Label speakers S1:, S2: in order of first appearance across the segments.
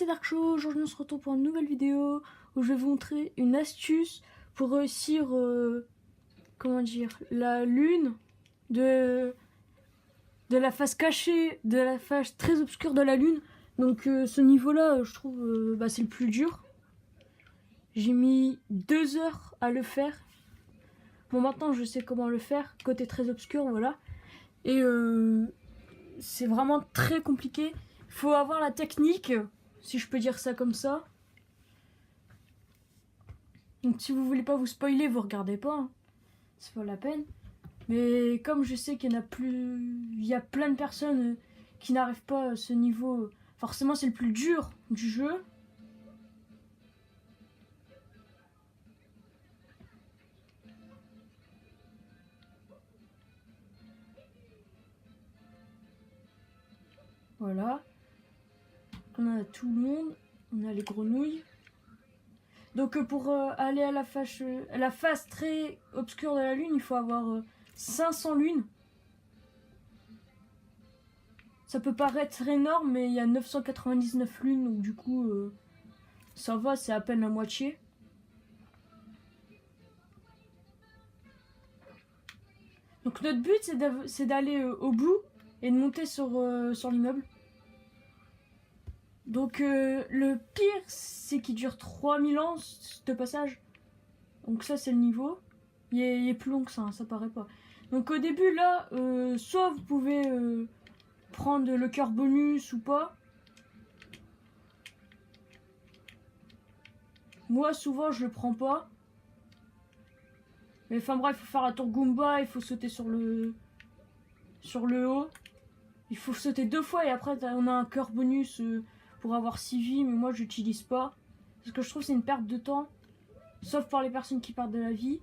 S1: c'est Dark Show. Aujourd'hui on se retrouve pour une nouvelle vidéo où je vais vous montrer une astuce pour réussir comment dire, la lune de la face cachée, de la face très obscure de la lune. Donc ce niveau là je trouve c'est le plus dur. J'ai mis 2 heures à le faire. Bon, maintenant je sais comment le faire, côté très obscur, voilà. Et c'est vraiment très compliqué. Il faut avoir la technique, si je peux dire ça comme ça. Donc si vous voulez pas vous spoiler, vous regardez pas, hein. C'est pas la peine. Mais comme je sais qu'il y en a plus, il y a plein de personnes qui n'arrivent pas à ce niveau. Forcément c'est le plus dur du jeu. Voilà. On a tout le monde. On a les grenouilles. Donc pour aller à la face très obscure de la lune, il faut avoir 500 lunes. Ça peut paraître énorme, mais il y a 999 lunes, donc du coup ça va, c'est à peine la moitié. Donc notre but c'est d'aller au bout et de monter sur l'immeuble. Donc le pire c'est qu'il dure 3000 ans ce passage. Donc ça c'est le niveau. Il est plus long que ça, hein, ça paraît pas. Donc au début là, soit vous pouvez prendre le cœur bonus ou pas. Moi souvent je le prends pas. Mais enfin bref, il faut faire la tour Goomba, il faut sauter sur le haut. Il faut sauter 2 fois et après on a un cœur bonus pour avoir 6 vies, mais moi j'utilise pas. Parce que je trouve que c'est une perte de temps. Sauf pour les personnes qui perdent de la vie.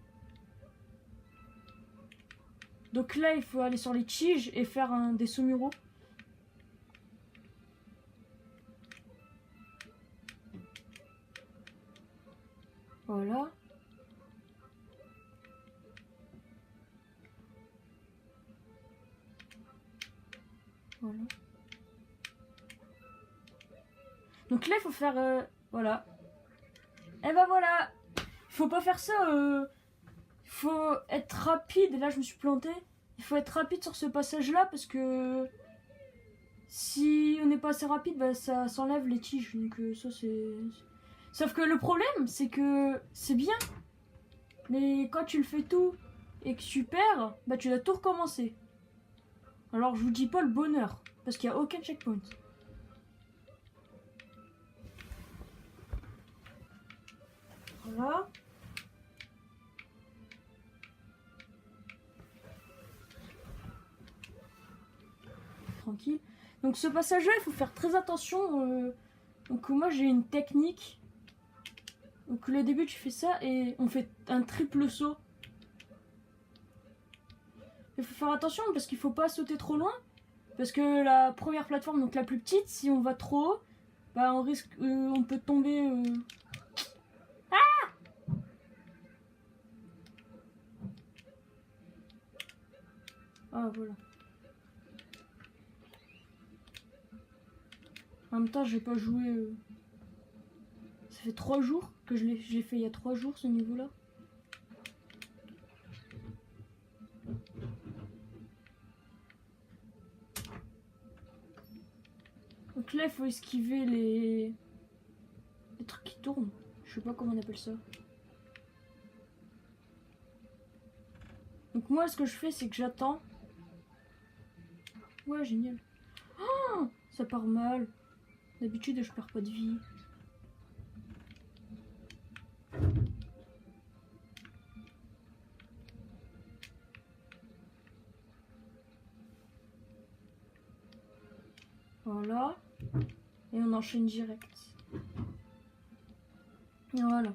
S1: Donc là il faut aller sur les tiges et faire des saumuraux. Voilà. Voilà. Donc là il faut faire voilà. Et ben voilà. Il faut pas faire ça. Il faut être rapide. Et là je me suis plantée. Il faut être rapide sur ce passage là parce que si on n'est pas assez rapide, bah, ça s'enlève les tiges. Donc ça c'est. Sauf que le problème c'est que c'est bien. Mais quand tu le fais tout et que tu perds, bah tu dois tout recommencer. Alors je vous dis pas le bonheur, parce qu'il n'y a aucun checkpoint. Voilà. Tranquille. Donc ce passage-là, il faut faire très attention. Donc moi j'ai une technique. Donc le début tu fais ça et on fait un triple saut. Il faut faire attention parce qu'il faut pas sauter trop loin. Parce que la première plateforme, donc la plus petite, si on va trop haut, bah on risque, on peut tomber. Ah! Ah voilà. En même temps, j'ai pas joué. Ça fait 3 jours que j'ai fait il y a 3 jours ce niveau-là. Donc là, il faut esquiver les trucs qui tournent. Je sais pas comment on appelle ça. Donc moi, ce que je fais, c'est que j'attends. Ouais, génial. Oh, ça part mal. D'habitude, je perds pas de vie. Voilà. Et on enchaîne direct. Et voilà.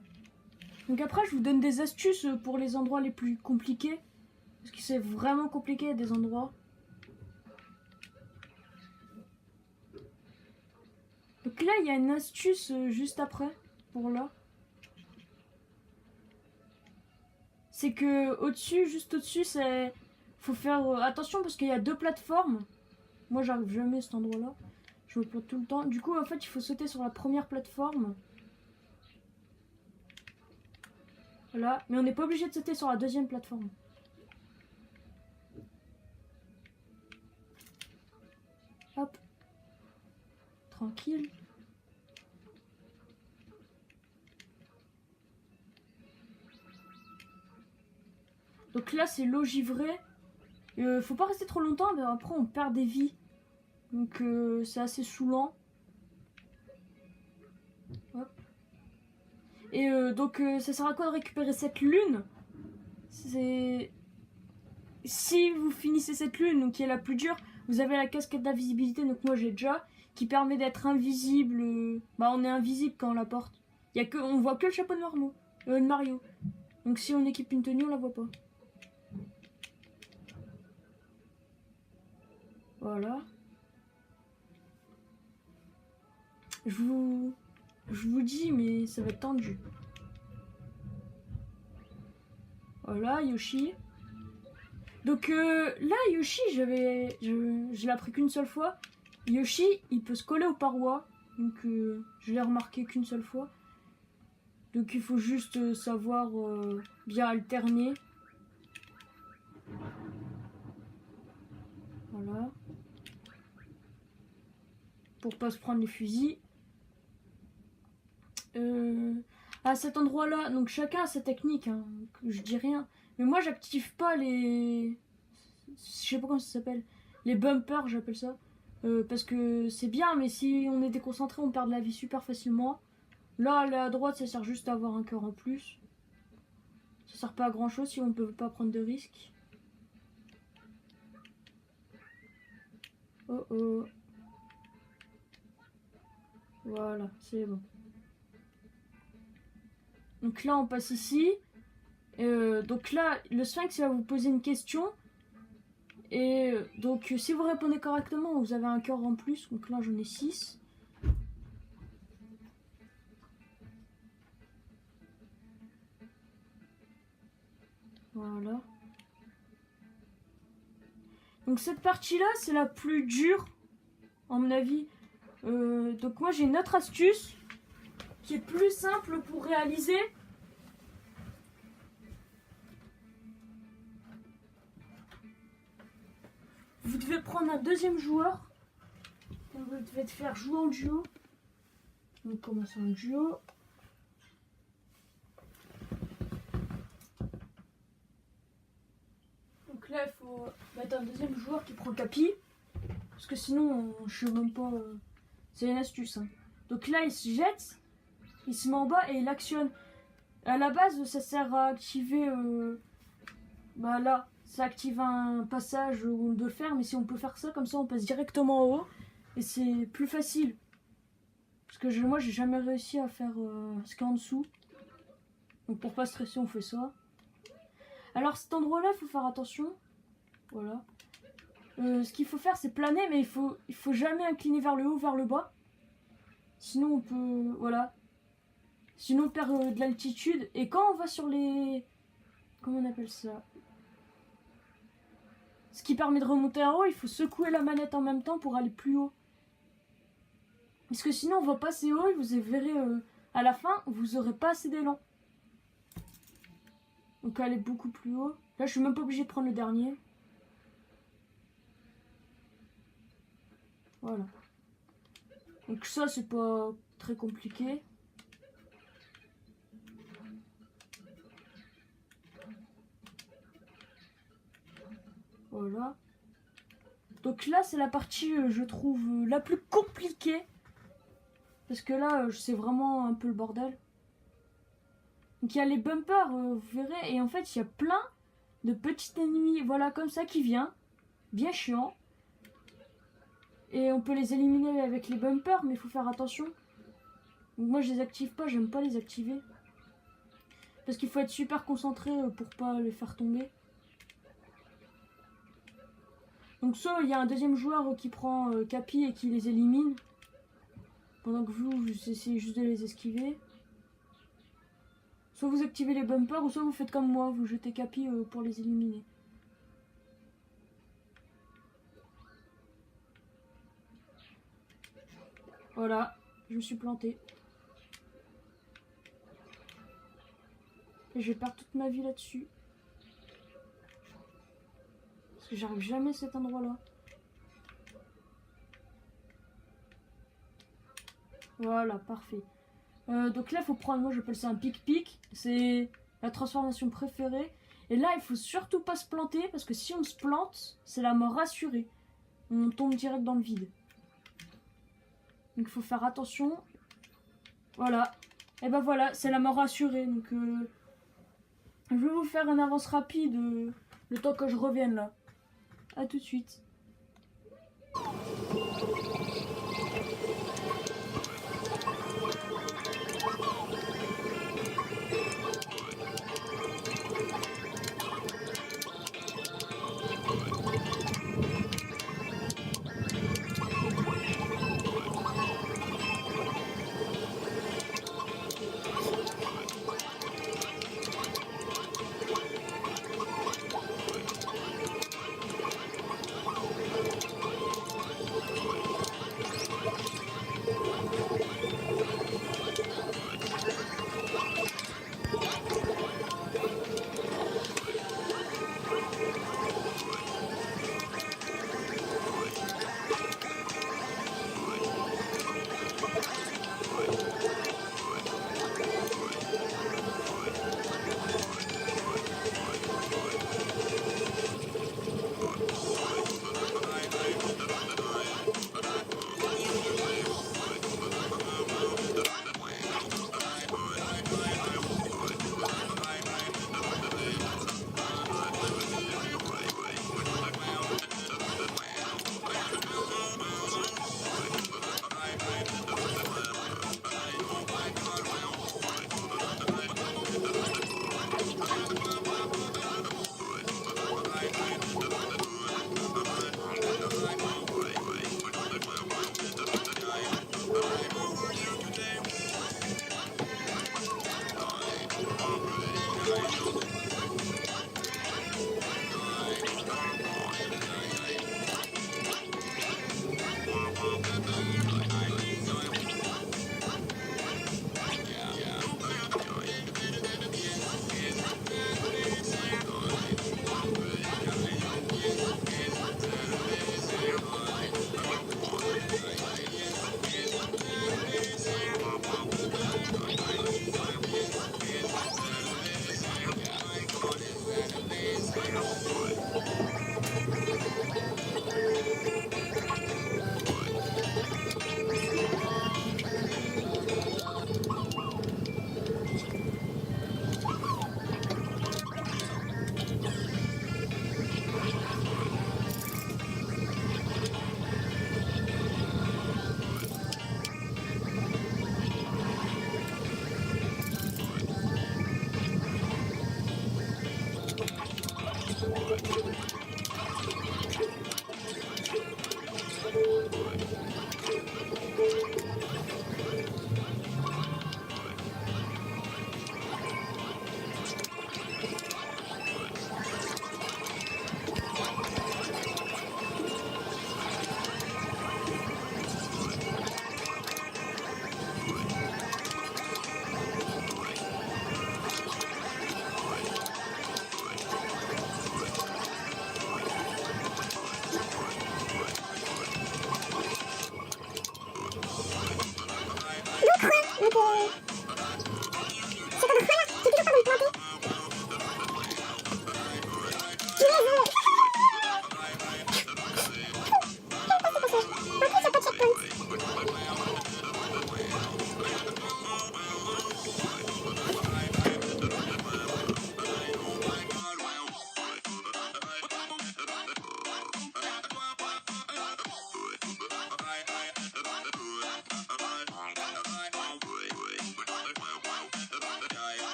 S1: Donc après, je vous donne des astuces pour les endroits les plus compliqués. Parce que c'est vraiment compliqué à des endroits. Donc là, il y a une astuce juste après. Pour là. C'est que au-dessus, juste au-dessus, faut faire attention parce qu'il y a 2 plateformes. Moi, j'arrive jamais à cet endroit-là. Je me plante tout le temps. Du coup, en fait, il faut sauter sur la première plateforme. Voilà. Mais on n'est pas obligé de sauter sur la deuxième plateforme. Hop. Tranquille. Donc là, c'est l'eau givrée. Faut pas rester trop longtemps, mais après, on perd des vies. Donc c'est assez saoulant. Hop. Et donc ça sert à quoi de récupérer cette lune? C'est... Si vous finissez cette lune, donc qui est la plus dure, vous avez la casquette d'invisibilité, donc moi j'ai déjà, qui permet d'être invisible. Bah on est invisible quand on la porte. On voit que le chapeau de Mario. Donc si on équipe une tenue, on la voit pas. Voilà. Je vous dis, mais ça va être tendu. Voilà, Yoshi. Donc là, Yoshi, je l'ai appris qu'une seule fois. Yoshi, il peut se coller aux parois. Donc je l'ai remarqué qu'une seule fois. Donc il faut juste savoir bien alterner. Voilà. Pour pas se prendre les fusils. À cet endroit-là, donc chacun a sa technique, hein, je dis rien. Mais moi, j'active pas les... Je sais pas comment ça s'appelle. Les bumpers, j'appelle ça. Parce que c'est bien, mais si on est déconcentré, on perd de la vie super facilement. Là, aller à droite, ça sert juste à avoir un cœur en plus. Ça sert pas à grand chose si on peut pas prendre de risques. Oh oh. Voilà, c'est bon. Donc là, on passe ici. Donc là, le Sphinx va vous poser une question. Et donc, si vous répondez correctement, vous avez un cœur en plus. Donc là, j'en ai 6. Voilà. Donc cette partie-là, c'est la plus dure, à mon avis. Donc moi, j'ai une autre astuce qui est plus simple pour réaliser. Vous devez prendre un deuxième joueur. Vous devez te faire jouer en duo. On commence en duo. Donc là, il faut mettre un deuxième joueur qui prend Capi. Parce que sinon, je sais même pas... C'est une astuce. Hein. Donc là, il se jette. Il se met en bas et il actionne. À la base, ça sert à activer... Bah là, ça active un passage où on doit le faire. Mais si on peut faire ça, comme ça, on passe directement en haut. Et c'est plus facile. Parce que moi, j'ai jamais réussi à faire ce qu'il y a en dessous. Donc pour pas stresser, on fait ça. Alors cet endroit-là, il faut faire attention. Voilà. Ce qu'il faut faire, c'est planer, mais il faut jamais incliner vers le haut, vers le bas. Sinon, on peut... Voilà. Sinon, on perd de l'altitude. Et quand on va sur les... Comment on appelle ça? Ce qui permet de remonter en haut, il faut secouer la manette en même temps pour aller plus haut. Parce que sinon, on va pas assez haut et vous verrez à la fin, vous aurez pas assez d'élan. Donc aller beaucoup plus haut. Là, je suis même pas obligée de prendre le dernier. Voilà. Donc ça, c'est pas très compliqué. Voilà. Donc là, c'est la partie, je trouve, la plus compliquée. Parce que là, c'est vraiment un peu le bordel. Donc il y a les bumpers, vous verrez. Et en fait, il y a plein de petits ennemis, voilà, comme ça, qui viennent. Bien chiant. Et on peut les éliminer avec les bumpers, mais il faut faire attention. Donc moi, je les active pas, j'aime pas les activer. Parce qu'il faut être super concentré pour pas les faire tomber. Donc soit il y a un deuxième joueur qui prend Capi et qui les élimine. Pendant que vous essayez juste de les esquiver. Soit vous activez les bumpers, ou soit vous faites comme moi, vous jetez Capi pour les éliminer. Voilà, je me suis planté. Et je vais perdre toute ma vie là-dessus. Parce que j'arrive jamais à cet endroit-là. Voilà, parfait. Donc là, il faut prendre, moi j'appelle ça un pic-pic. C'est la transformation préférée. Et là, il faut surtout pas se planter, parce que si on se plante, c'est la mort assurée. On tombe direct dans le vide. Donc il faut faire attention. Voilà. Et ben voilà, c'est la mort assurée. Donc je vais vous faire une avance rapide le temps que je revienne là. A tout de suite.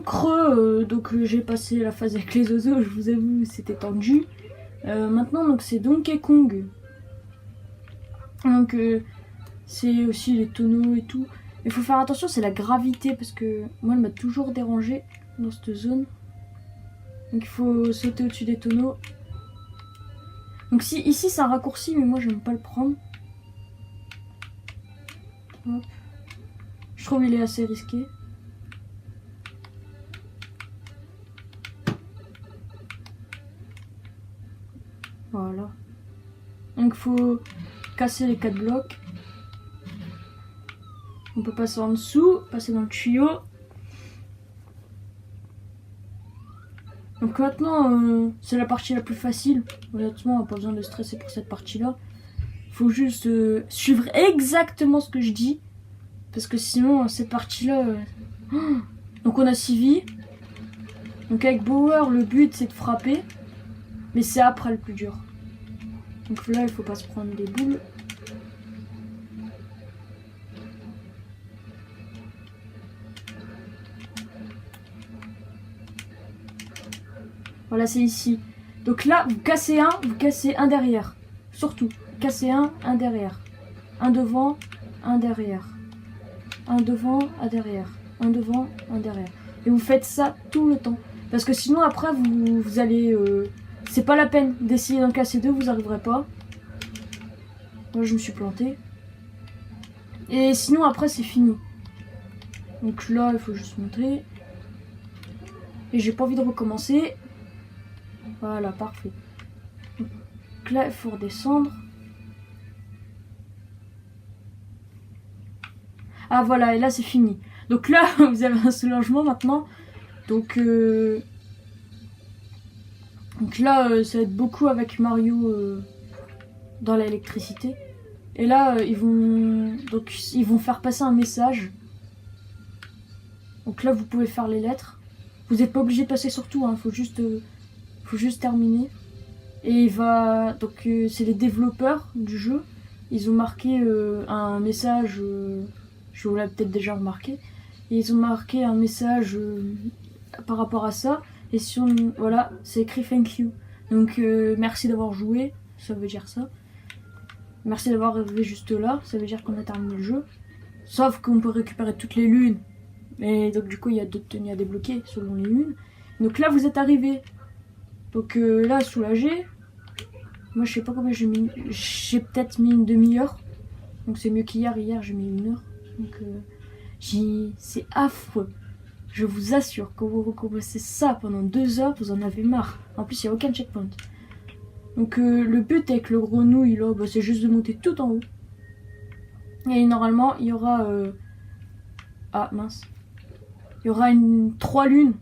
S1: creux, donc j'ai passé la phase avec les oiseaux, je vous avoue, c'était tendu. Maintenant, donc c'est Donkey Kong. Donc c'est aussi les tonneaux et tout. Il faut faire attention, c'est la gravité, parce que moi, elle m'a toujours dérangé dans cette zone. Donc il faut sauter au-dessus des tonneaux. Donc si, ici, c'est un raccourci, mais moi, j'aime pas le prendre. Hop. Je trouve qu'il est assez risqué. Voilà. Donc il faut casser les 4 blocs. On peut passer en dessous, passer dans le tuyau. Donc maintenant, c'est la partie la plus facile. Honnêtement, on n'a pas besoin de stresser pour cette partie-là. Il faut juste suivre exactement ce que je dis. Parce que sinon, cette partie-là... Donc on a 6 vies. Donc avec Bauer, le but c'est de frapper. Mais c'est après le plus dur. Donc là, il faut pas se prendre des boules. Voilà, c'est ici. Donc là, vous cassez un derrière. Surtout, cassez un derrière. Un devant, un derrière. Un devant, un derrière. Un devant, un derrière. Et vous faites ça tout le temps. Parce que sinon, après, vous allez... c'est pas la peine d'essayer d'en casser 2, vous n'arriverez pas. Moi, je me suis plantée. Et sinon, après, c'est fini. Donc là, il faut juste monter. Et j'ai pas envie de recommencer. Voilà, parfait. Donc là, il faut redescendre. Ah voilà, et là c'est fini. Donc là, vous avez un soulagement maintenant. Donc là, ça va être beaucoup avec Mario dans l'électricité. Et là, ils vont faire passer un message. Donc là, vous pouvez faire les lettres. Vous n'êtes pas obligé de passer sur tout, hein. Faut juste terminer. Et donc c'est les développeurs du jeu. Ils ont marqué un message. Je vous l'avez peut-être déjà remarqué. Et ils ont marqué un message par rapport à ça. Et voilà, c'est écrit thank you. Donc merci d'avoir joué, ça veut dire ça. Merci d'avoir arrivé juste là, ça veut dire qu'on a terminé le jeu. Sauf qu'on peut récupérer toutes les lunes. Et donc du coup il y a d'autres tenues à débloquer selon les lunes. Donc là vous êtes arrivé. Donc là soulagé. Moi je sais pas combien j'ai mis. J'ai peut-être mis une demi-heure. Donc c'est mieux qu'hier. Hier j'ai mis 1 heure. Donc c'est affreux. Je vous assure, quand vous recommencez ça pendant 2 heures, vous en avez marre. En plus, il n'y a aucun checkpoint. Donc le but avec le grenouille, là, c'est juste de monter tout en haut. Et normalement, il y aura... Ah, mince. Il y aura 3 lunes.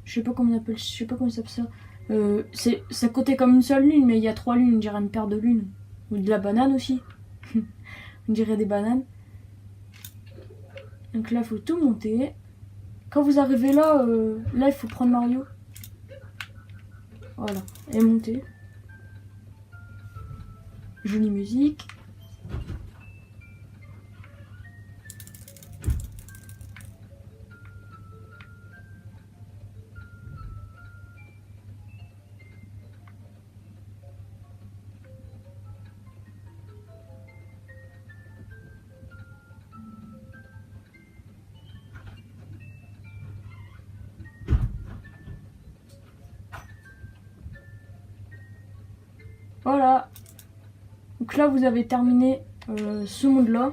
S1: Je sais pas comment on appelle, je sais pas comment ça s'appelle ça. Ça comptait comme une seule lune, mais il y a 3 lunes. On dirait une paire de lunes. Ou de la banane aussi. On dirait des bananes. Donc là, il faut tout monter. Quand vous arrivez là, il faut prendre Mario. Voilà. Et monter. Jolie musique. Voilà. Donc là, vous avez terminé ce monde-là.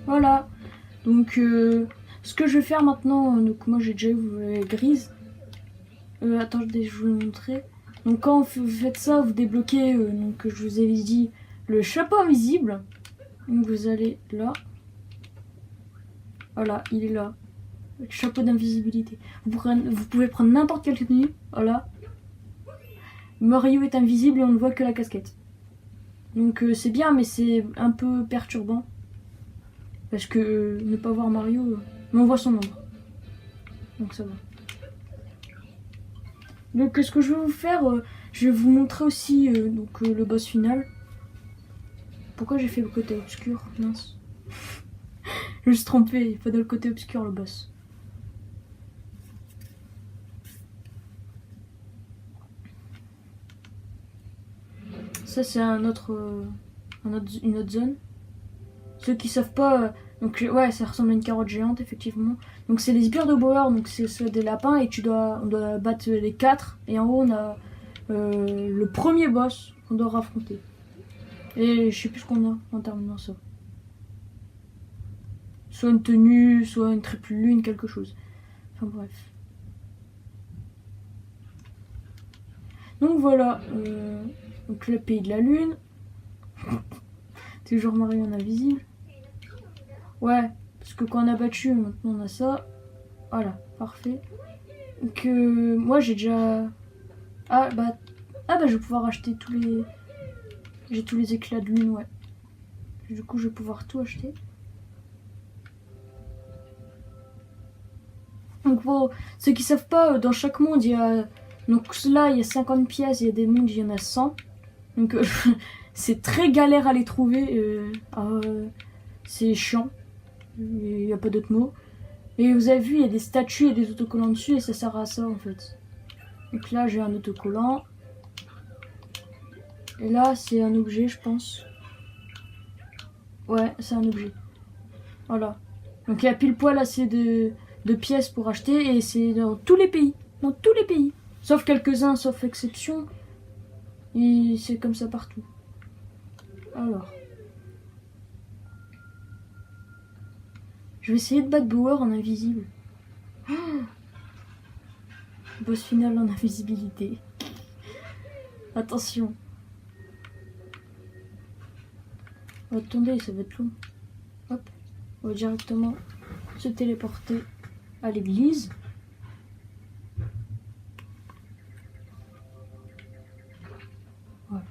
S1: Voilà. Donc, ce que je vais faire maintenant, donc moi j'ai déjà eu grise. Attendez, je vais vous montrer. Donc quand vous faites ça, vous débloquez, donc je vous avais dit, le chapeau invisible. Donc vous allez là. Voilà, il est là. Le chapeau d'invisibilité. Vous pouvez prendre n'importe quelle tenue. Voilà. Mario est invisible et on ne voit que la casquette. Donc c'est bien, mais c'est un peu perturbant. Parce que ne pas voir Mario, mais on voit son ombre. Donc ça va. Donc ce que je vais vous faire, je vais vous montrer aussi le boss final. Pourquoi j'ai fait le côté obscur? Mince. Je me suis trompée, il faut dans le côté obscur le boss. Ça c'est une autre zone. Ceux qui savent pas, donc ouais, ça ressemble à une carotte géante effectivement. Donc c'est les sbires de Bauer, donc c'est des lapins et on doit battre les 4. Et en haut on a le premier boss qu'on doit affronter. Et je sais plus ce qu'on a en terminant ça. Soit une tenue, soit une triple lune, quelque chose. Enfin bref. Donc voilà, donc le pays de la lune. Toujours Mario en invisible. Ouais, parce que quand on a battu, maintenant on a ça. Voilà, parfait. Donc moi j'ai déjà... Ah bah je vais pouvoir acheter tous les... J'ai tous les éclats de lune, ouais. Du coup je vais pouvoir tout acheter. Donc pour ceux qui savent pas, dans chaque monde il y a... Donc là il y a 50 pièces, il y a des mondes, il y en a 100. Donc c'est très galère à les trouver. C'est chiant. Il n'y a pas d'autre mot. Et vous avez vu, il y a des statues et des autocollants dessus et ça sert à ça en fait. Donc là j'ai un autocollant. Et là c'est un objet je pense. Ouais, c'est un objet. Voilà. Donc il y a pile poil assez de pièces pour acheter et c'est dans tous les pays. Dans tous les pays. Sauf quelques-uns, sauf exception. Et c'est comme ça partout. Alors. Je vais essayer de battre Bauer en invisible. Oh, boss final en invisibilité. Attention. Attendez, ça va être long. Hop. On va directement se téléporter à l'église. Voilà.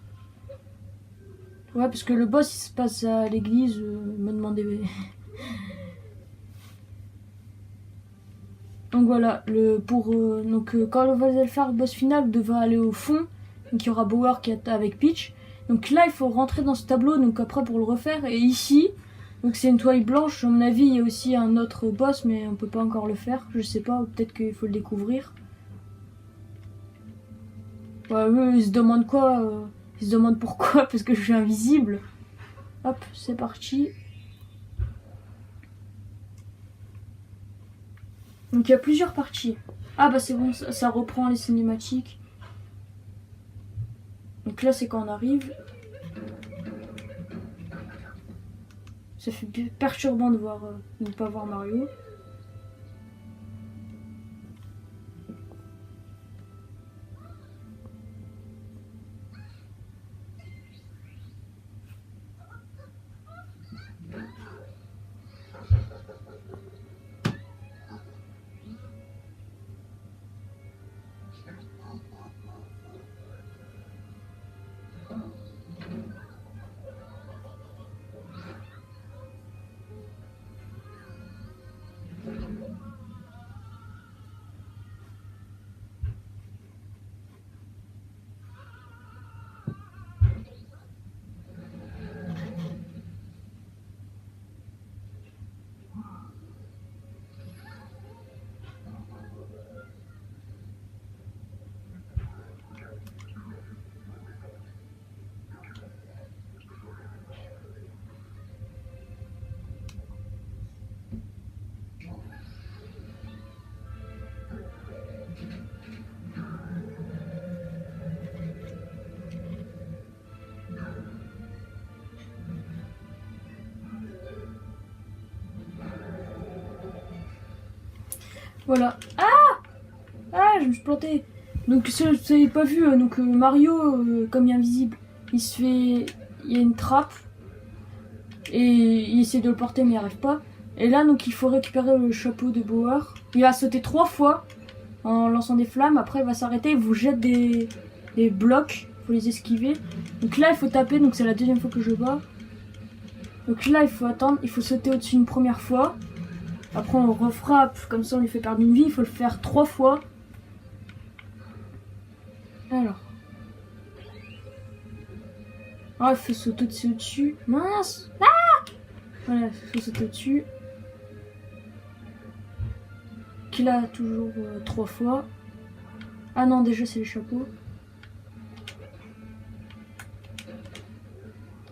S1: Ouais, parce que le boss il se passe à l'église. Me demandez. Donc voilà, quand on va le faire le boss final, on devra aller au fond. Donc il y aura Bauer qui est avec Peach. Donc là, il faut rentrer dans ce tableau, donc après pour le refaire. Et ici, donc c'est une toile blanche. À mon avis, il y a aussi un autre boss, mais on peut pas encore le faire. Je sais pas, peut-être qu'il faut le découvrir. Ouais, eux, ils se demandent quoi Ils se demandent pourquoi, parce que je suis invisible. Hop, c'est parti. Donc il y a plusieurs parties. Ah bah c'est bon, ça reprend les cinématiques. Donc là c'est quand on arrive. Ça fait perturbant de ne pas voir Mario. Voilà. Ah, je me suis plantée. Donc si vous n'avez pas vu, Mario, comme il est invisible, il y a une trappe. Et il essaie de le porter mais il n'y arrive pas. Et là donc il faut récupérer le chapeau de Bauer. Il va sauter 3 fois en lançant des flammes. Après il va s'arrêter, il vous jette des des blocs, il faut les esquiver. Donc là il faut taper, donc c'est la deuxième fois que je bats. Donc là il faut attendre, il faut sauter au-dessus une première fois. Après on refrappe, comme ça on lui fait perdre une vie, il faut le faire 3 fois. Alors. Ah, il faut sauter au-dessus. Mince! Ah! Voilà, il faut sauter au-dessus. Qu'il a toujours 3 fois. Ah non, déjà c'est le chapeau.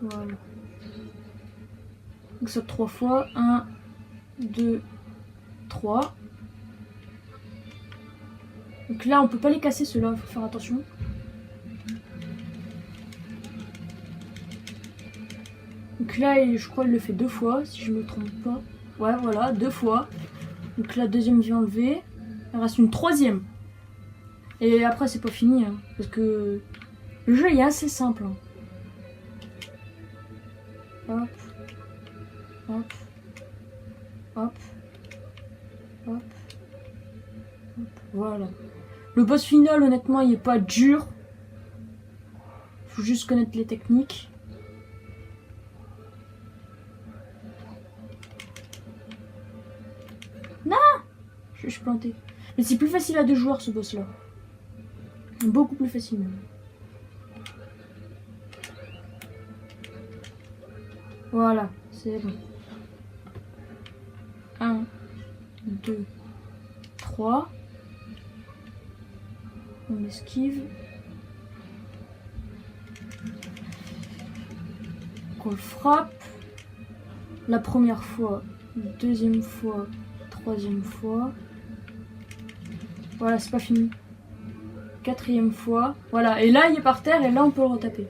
S1: Voilà. Donc ça 3 fois. 1, 2, 3. Donc là on peut pas les casser ceux-là, faut faire attention. Donc là je crois qu'il le fait 2 fois si je me trompe pas. Ouais voilà, 2 fois. Donc la deuxième vie enlevée. Il reste une troisième. Et après c'est pas fini hein, parce que le jeu est assez simple. Hein. Hop. Hop. Hop. Hop. Hop. Voilà. Le boss final honnêtement il est pas dur. Faut juste connaître les techniques. Non, je suis planté. Mais c'est plus facile à 2 joueurs ce boss là. Beaucoup plus facile même. Voilà, c'est bon. 1, 2, 3. On esquive. On le frappe. La première fois, deuxième fois, troisième fois. Voilà, c'est pas fini. Quatrième fois. Voilà, et là il est par terre et là on peut le retaper.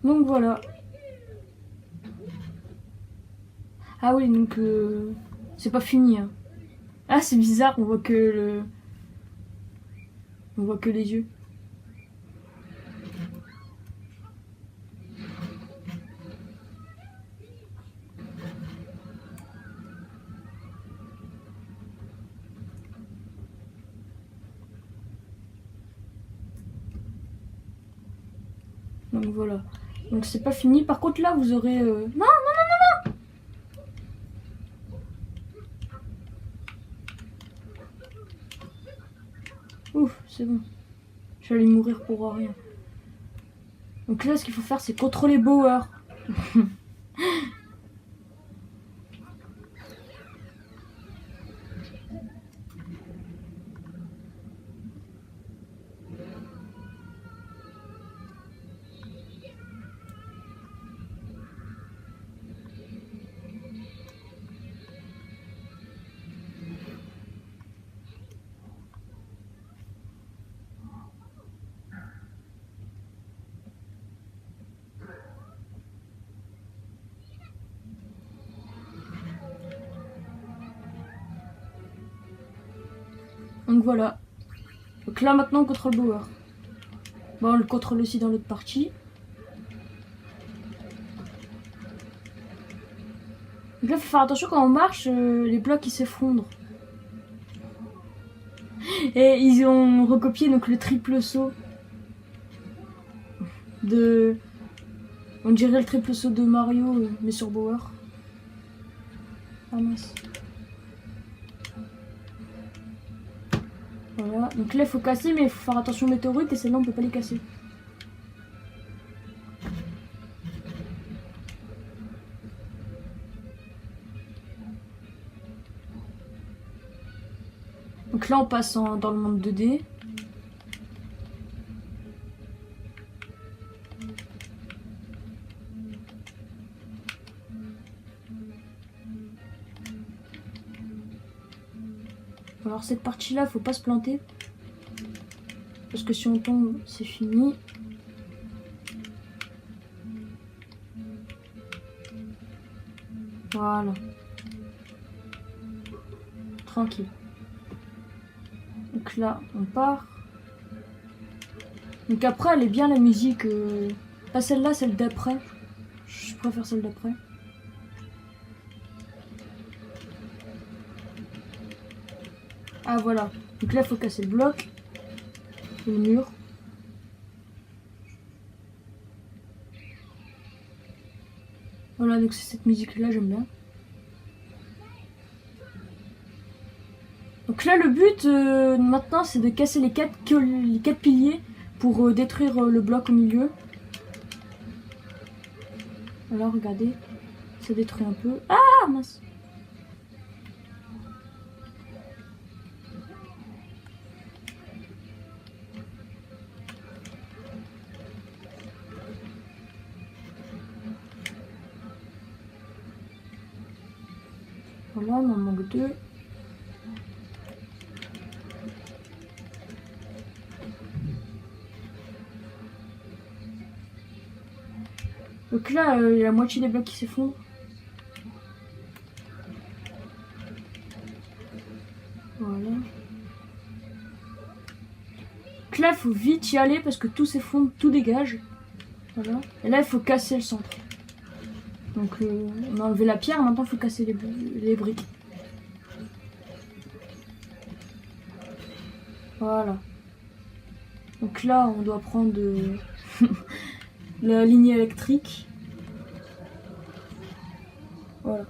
S1: Donc voilà. Ah oui, donc c'est pas fini. Hein. Ah c'est bizarre, on voit que le... On voit que les yeux. Donc voilà. Donc c'est pas fini. Par contre là vous aurez... Non, non, non, non, non. Ouf, c'est bon. J'allais mourir pour rien. Donc là ce qu'il faut faire c'est contrôler Bauer. Donc voilà. Donc là maintenant on contrôle Bauer. Bon on le contrôle aussi dans l'autre partie. Donc là il faut faire attention quand on marche, les blocs ils s'effondrent. Et ils ont recopié donc le triple saut de... On dirait le triple saut de Mario mais sur Bauer. Ah mince. Voilà, donc là il faut casser mais il faut faire attention aux météorites et celles-là on peut pas les casser. Donc là on passe dans le monde 2D. Alors cette partie là faut pas se planter. Parce que si on tombe c'est fini. Voilà. Tranquille. Donc là, on part. Donc après, elle est bien la musique. Pas celle-là, celle d'après. Je préfère celle d'après. Ah voilà. Donc là, il faut casser le bloc. Le mur. Voilà, donc c'est cette musique-là, j'aime bien. Donc là, le but maintenant, c'est de casser les quatre piliers pour détruire le bloc au milieu. Voilà, regardez. Ça détruit un peu. Ah, mince! Voilà, il m'en manque 2. Donc là, il y a la moitié des blocs qui s'effondrent. Voilà. Donc là, il faut vite y aller parce que tout s'effondre, tout dégage. Voilà. Et là, il faut casser le centre. Donc on a enlevé la pierre, maintenant il faut casser les briques. Voilà. Donc là, on doit prendre la ligne électrique. Voilà.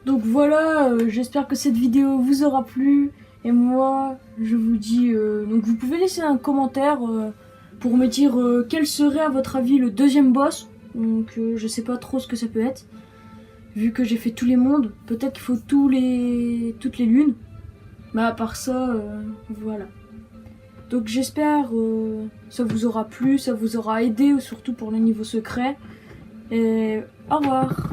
S1: Donc voilà, j'espère que cette vidéo vous aura plu. Et moi, je vous dis... donc vous pouvez laisser un commentaire pour me dire quel serait à votre avis le deuxième boss. Donc je sais pas trop ce que ça peut être. Vu que j'ai fait tous les mondes, peut-être qu'il faut toutes les lunes. Mais à part ça, voilà. Donc j'espère ça vous aura plu, ça vous aura aidé, surtout pour le niveau secret. Et au revoir.